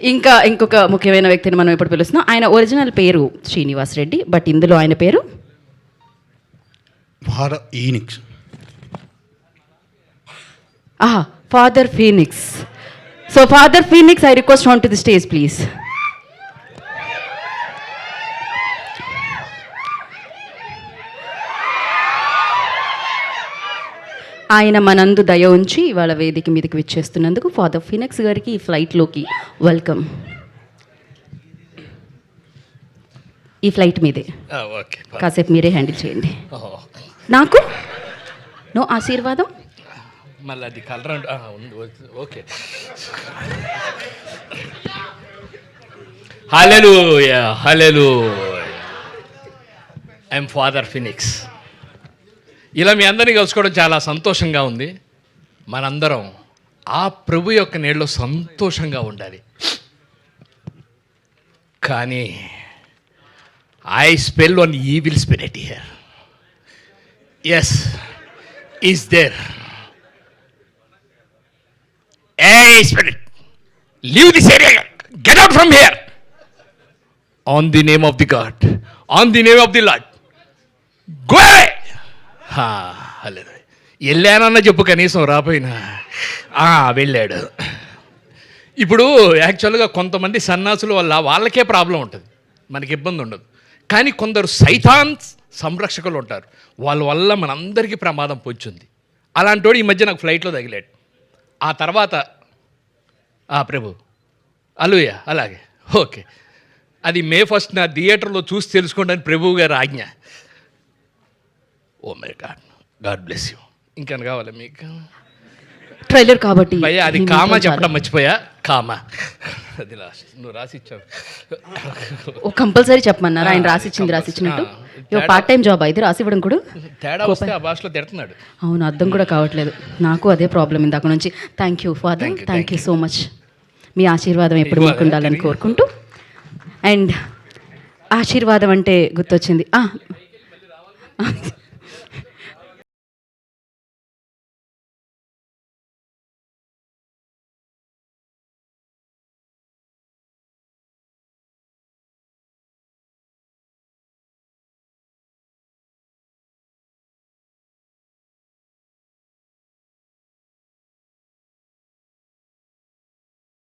ఇంకా ఇంకొక ముఖ్యమైన వ్యక్తిని మనం ఇప్పుడు పిలుస్తున్నాం. ఆయన ఒరిజినల్ పేరు శ్రీనివాస్ రెడ్డి, బట్ ఇందులో ఆయన పేరు father Phoenix. So father Phoenix, I request on to the stage please. ఆయన మనందు దయ ఉంచి ఇవాళ వేదిక మీదకి విచ్చేస్తున్నందుకు ఫాదర్ ఫీనిక్స్ గారికి ఈ ఫ్లైట్లోకి వెల్కమ్. ఈ ఫ్లైట్ మీదే, కాసేపు మీరే హ్యాండిల్ చేయండి. నాకు నో ఆశీర్వాదం. మళ్ళీ అది colour okay. Hallelujah hallelujah. I'm father Phoenix. ఇలా మీ అందరినీ కలుసుకోవడం చాలా సంతోషంగా ఉంది. మనందరం ఆ ప్రభు యొక్క నీళ్ళలో సంతోషంగా ఉండాలి. కానీ I spell one evil spirit here. Yes, is there. Hey spirit, leave this area, get out from here. On the name of the God, on the name of the Lord, go away. హల్లెలూయా. వెళ్ళానన్న చెప్పు, కనీసం రాపోయినా వెళ్ళాడు. ఇప్పుడు యాక్చువల్గా కొంతమంది సన్నాసుల వల్ల వాళ్ళకే problem ఉంటుంది, మనకి ఇబ్బంది ఉండదు. కానీ కొందరు సైతాన్ సంరక్షకులు ఉంటారు, వాళ్ళ వల్ల మనందరికీ ప్రమాదం పొంచుంది. అలాంటి వాడు ఈ మధ్య నాకు ఫ్లైట్లో తగిలాడు. ఆ తర్వాత ప్రభు హల్లెలూయా. అలాగే ఓకే, అది May 1 నా థియేటర్లో చూసి తెలుసుకోండి అని ప్రభువు గారు ఆజ్ఞ. Oh my God, God bless you. ఇంకా కావాలి మీకు ట్రైలర్ కాబట్టి భయ్యా, అది కామా చెప్పడం మర్చిపోయా. కామా అది నువ్వు రాసిచ్చావు. ఓ కంపల్సరీ చెప్పమన్నారు ఆయన. రాసిచ్చినట్టు పార్ట్ టైం జాబ్ అయితే రాసివ్వడం కూడా తేడా వస్తే ఆ భాషలో తిడుతున్నాడు. అవును, అర్థం కూడా కావట్లేదు. నాకు అదే ప్రాబ్లం ఇందాక నుంచి. Thank you father, thank you so much. మీ ఆశీర్వాదం ఎప్పుడు మాకు ఉండాలని కోరుకుంటూ. అండ్ ఆశీర్వాదం అంటే గుర్తొచ్చింది,